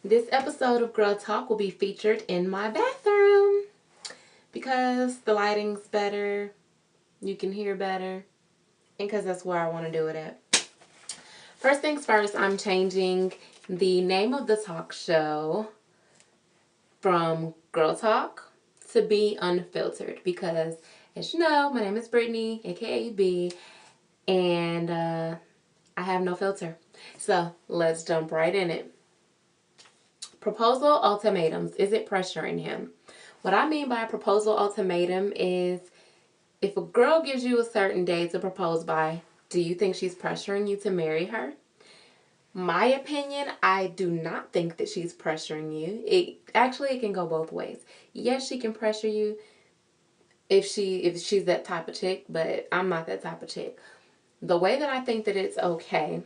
This episode of Girl Talk will be featured in my bathroom because the lighting's better, you can hear better, and because that's where I want to do it at. First things first, I'm changing the name of the talk show from Girl Talk to be Unfiltered because, as you know, my name is Brittany, aka B, and I have no filter. So let's jump right in it. Proposal ultimatums. Is it pressuring him? What I mean by a proposal ultimatum is if a girl gives you a certain day to propose by, do you think she's pressuring you to marry her? My opinion, I do not think that she's pressuring you. It can go both ways. Yes, she can pressure you if she's that type of chick, but I'm not that type of chick. The way that I think that it's okay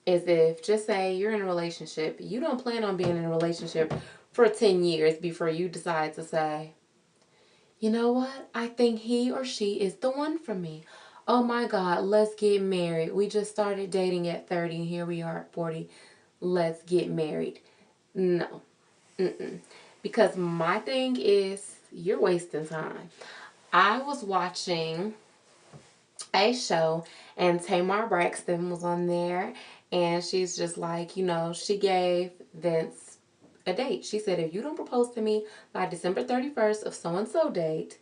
is if, just say you're in a relationship, you don't plan on being in a relationship for 10 years before you decide to say, you know what, I think he or she is the one for me. Oh my God, let's get married. We just started dating at 30 and here we are at 40. Let's get married. No. Mm-mm. Because my thing is, you're wasting time. I was watching a show and Tamar Braxton was on there and she's just like, she gave Vince a date. She said, if you don't propose to me by December 31st of so and so date,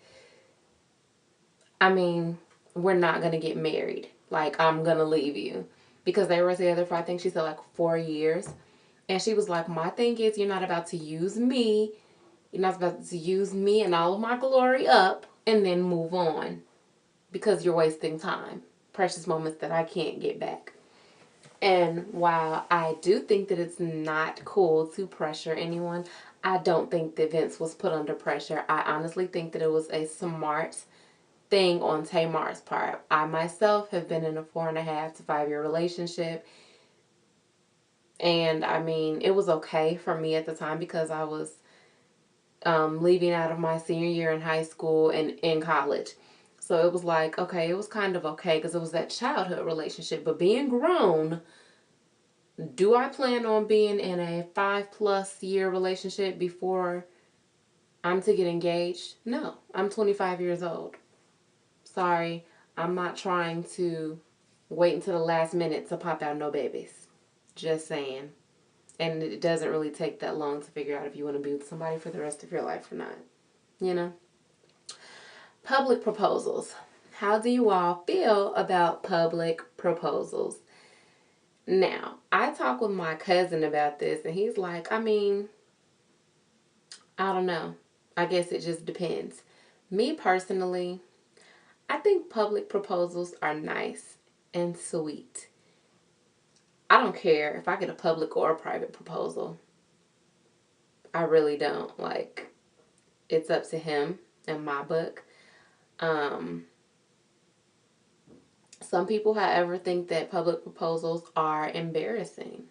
I mean, we're not going to get married. Like, I'm going to leave you. Because they were together for, I think she said, like 4 years. And she was like, my thing is, you're not about to use me. You're not about to use me and all of my glory up and then move on. Because you're wasting time. Precious moments that I can't get back. And while I do think that it's not cool to pressure anyone, I don't think that Vince was put under pressure. I honestly think that it was a smart thing on Tamar's part. I myself have been in a 4.5 to 5 year relationship. And I mean, it was okay for me at the time because I was leaving out of my senior year in high school and in college. So it was like, okay, it was kind of okay because it was that childhood relationship. But being grown, do I plan on being in a 5+ year relationship before I'm to get engaged? No, I'm 25 years old. Sorry, I'm not trying to wait until the last minute to pop out no babies. Just saying. And it doesn't really take that long to figure out if you want to be with somebody for the rest of your life or not. You know? Public proposals. How do you all feel about public proposals? Now, I talked with my cousin about this, and he's like, I mean, I don't know. I guess it just depends. Me personally, I think public proposals are nice and sweet. I don't care if I get a public or a private proposal. I really don't. Like, it's up to him in my book. Um, some people, however, think that public proposals are embarrassing.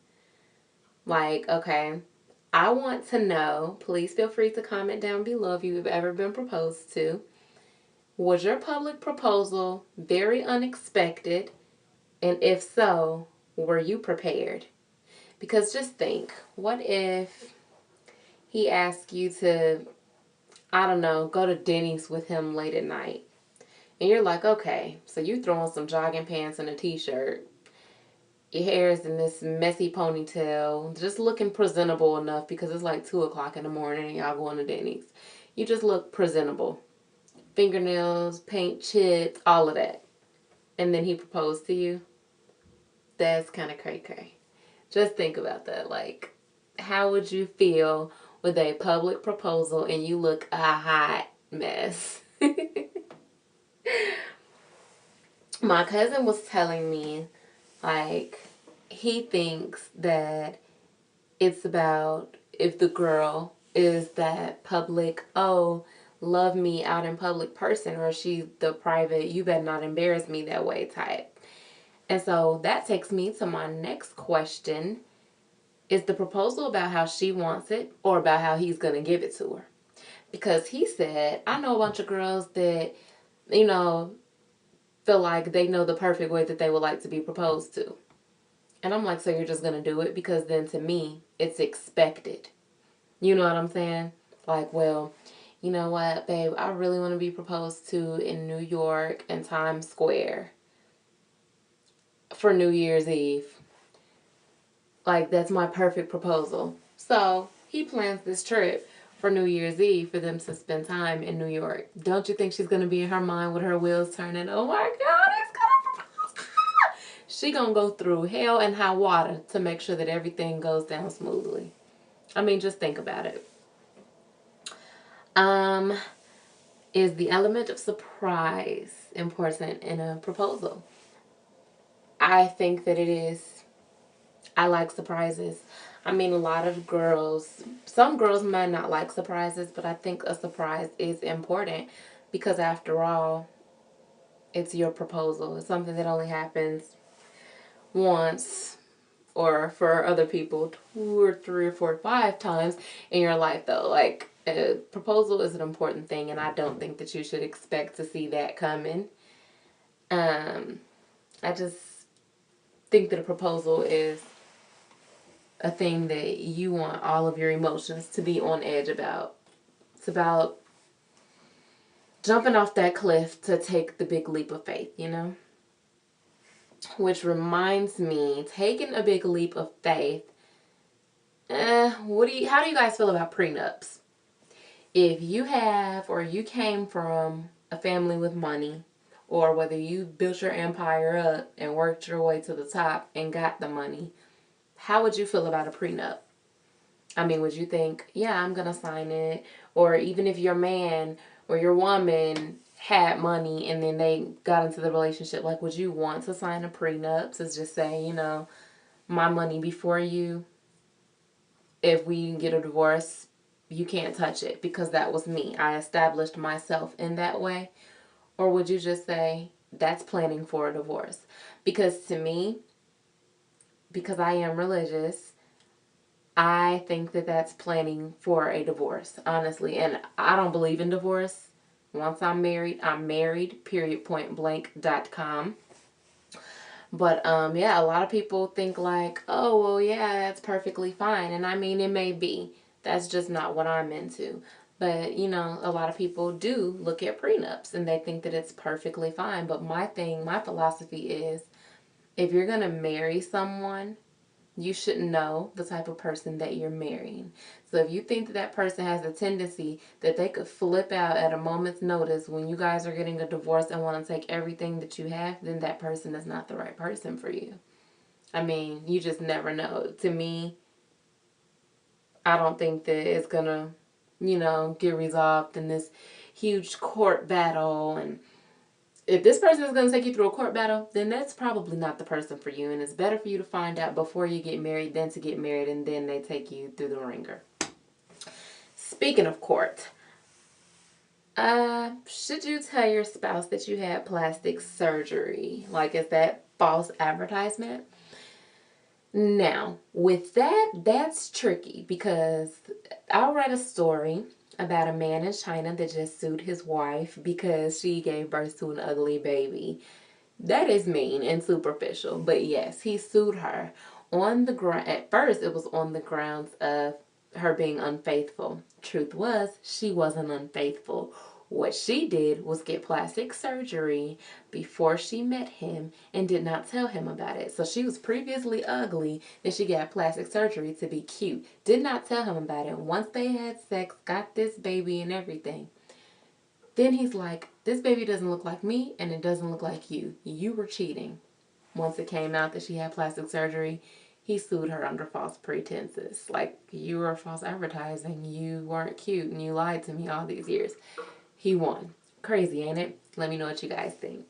Like, okay, I want to know, please feel free to comment down below if you've ever been proposed to. Was your public proposal very unexpected? And if so, were you prepared? Because just think, what if he asked you to, I don't know, go to Denny's with him late at night? And you're like, okay, so you throw on some jogging pants and a t-shirt. Your hair is in this messy ponytail, just looking presentable enough because it's like 2 o'clock in the morning and y'all going to Denny's. You just look presentable. Fingernails, paint chips, all of that. And then he proposed to you. That's kind of cray-cray. Just think about that. Like, how would you feel with a public proposal and you look a hot mess? My cousin was telling me, like, he thinks that it's about if the girl is that public, oh, love me out in public person, or she's the private, you better not embarrass me that way type. And so that takes me to my next question. Is the proposal about how she wants it or about how he's going to give it to her? Because he said, I know a bunch of girls that, feel like they know the perfect way that they would like to be proposed to. And I'm like, so you're just going to do it? Because then to me, it's expected. You know what I'm saying? Like, well, you know what, babe, I really want to be proposed to in New York and Times Square for New Year's Eve. Like, that's my perfect proposal. So he plans this trip for New Year's Eve for them to spend time in New York. Don't you think she's going to be in her mind with her wheels turning? Oh my God, he's going to propose. She going to go through hell and high water to make sure that everything goes down smoothly. I mean, just think about it. Um, is the element of surprise important in a proposal? I think that it is. I like surprises. I mean, a lot of girls, some girls might not like surprises, but I think a surprise is important because after all, it's your proposal. It's something that only happens once, or for other people, 2 or 3 or 4 or 5 times in your life, though. Like, a proposal is an important thing, and I don't think that you should expect to see that coming. I just think that a proposal is a thing that you want all of your emotions to be on edge about. It's about jumping off that cliff to take the big leap of faith, you know? Which reminds me, taking a big leap of faith, how do you guys feel about prenups? If you have, or you came from a family with money, or whether you built your empire up and worked your way to the top and got the money, how would you feel about a prenup? I mean, would you think, yeah, I'm going to sign it? Or even if your man or your woman had money and then they got into the relationship, like, would you want to sign a prenup to just say, you know, my money before you, if we get a divorce, you can't touch it because that was me. I established myself in that way. Or would you just say, that's planning for a divorce? Because to me, because I am religious, I think that that's planning for a divorce, honestly. And I don't believe in divorce. Once I'm married, period, point blank.com. But yeah, a lot of people think like, oh, well, yeah, that's perfectly fine. And I mean, it may be. That's just not what I'm into. But, you know, a lot of people do look at prenups and they think that it's perfectly fine. But my philosophy is, if you're going to marry someone, you should know the type of person that you're marrying. So if you think that that person has a tendency that they could flip out at a moment's notice when you guys are getting a divorce and want to take everything that you have, then that person is not the right person for you. I mean, you just never know. To me, I don't think that it's going to, you know, get resolved in this huge court battle. And if this person is going to take you through a court battle, then that's probably not the person for you. And it's better for you to find out before you get married than to get married and then they take you through the ringer. Speaking of court, should you tell your spouse that you had plastic surgery? Like, is that false advertisement? Now, with that, that's tricky because I'll write a story about a man in China that just sued his wife because she gave birth to an ugly baby. That is mean and superficial, but yes, he sued her on the ground. At first, it was on the grounds of her being unfaithful. Truth was, she wasn't unfaithful. What she did was get plastic surgery before she met him and did not tell him about it. So she was previously ugly, and she got plastic surgery to be cute. Did not tell him about it. Once they had sex, got this baby and everything. Then he's like, this baby doesn't look like me and it doesn't look like you. You were cheating. Once it came out that she had plastic surgery, he sued her under false pretenses. Like, you were false advertising. You weren't cute and you lied to me all these years. He won. Crazy, ain't it? Let me know what you guys think.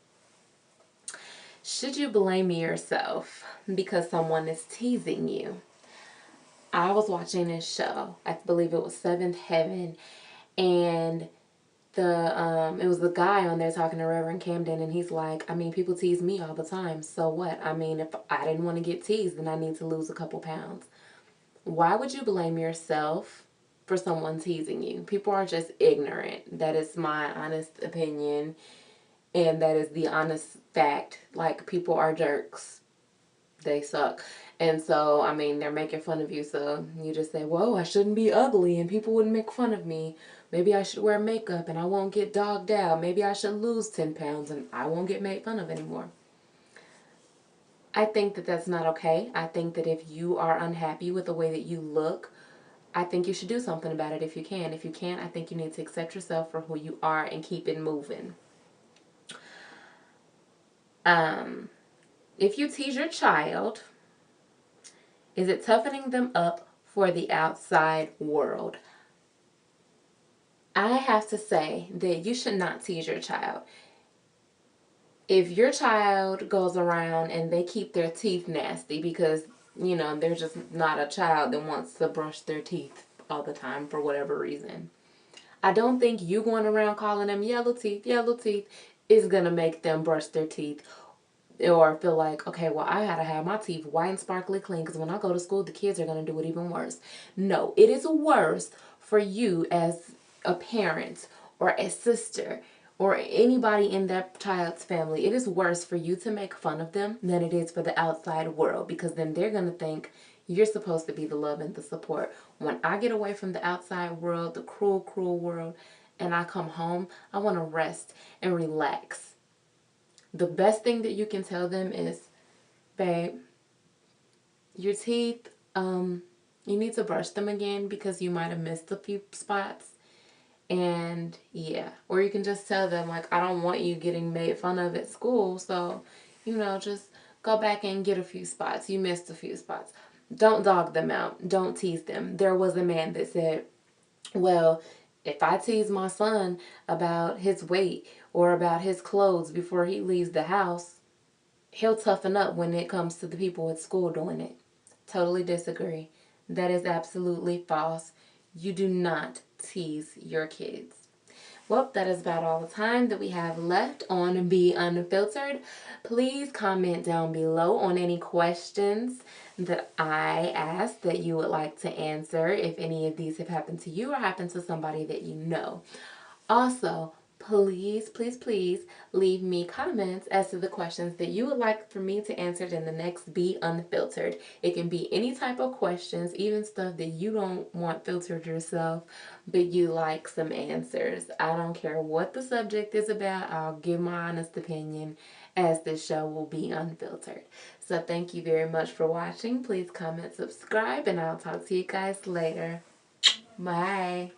Should you blame yourself because someone is teasing you? I was watching this show. I believe it was Seventh Heaven. And it was the guy on there talking to Reverend Camden, and he's like, I mean, people tease me all the time, so what? I mean, if I didn't want to get teased, then I need to lose a couple pounds. Why would you blame yourself for someone teasing you? People are just ignorant. That is my honest opinion, and that is the honest fact. Like, people are jerks. they suck. And so, I mean, they're making fun of you, so you just say, whoa, I shouldn't be ugly and people wouldn't make fun of me. Maybe I should wear makeup and I won't get dogged out. Maybe I should lose 10 pounds and I won't get made fun of anymore. I think that that's not okay. I think that if you are unhappy with the way that you look, I think you should do something about it if you can. If you can't, I think you need to accept yourself for who you are and keep it moving. If you tease your child, is it toughening them up for the outside world? I have to say that you should not tease your child. If your child goes around and they keep their teeth nasty because, you know, they're just not a child that wants to brush their teeth all the time for whatever reason, I don't think you going around calling them yellow teeth is going to make them brush their teeth or feel like, okay, well, I gotta have my teeth white and sparkly clean because when I go to school, the kids are going to do it even worse. No, it is worse for you as a parent or a sister or anybody in that child's family. It is worse for you to make fun of them than it is for the outside world, because then they're going to think you're supposed to be the love and the support. When I get away from the outside world, the cruel, cruel world, and I come home, I want to rest and relax. The best thing that you can tell them is, babe, your teeth, you need to brush them again because you might have missed a few spots. And yeah, or you can just tell them, like, I don't want you getting made fun of at school, so, you know, just go back and get a few spots. You missed a few spots. Don't dog them out. Don't tease them. There was a man that said, well, if I tease my son about his weight or about his clothes before he leaves the house, he'll toughen up when it comes to the people at school doing it. Totally disagree. That is absolutely false. You do not tease your kids. Well, that is about all the time that we have left on Be Unfiltered. Please comment down below on any questions that I asked that you would like to answer, if any of these have happened to you or happened to somebody that you know. Also, please, please, please leave me comments as to the questions that you would like for me to answer in the next Be Unfiltered. It can be any type of questions, even stuff that you don't want filtered yourself, but you like some answers. I don't care what the subject is about. I'll give my honest opinion, as this show will be unfiltered. So thank you very much for watching. Please comment, subscribe, and I'll talk to you guys later. Bye.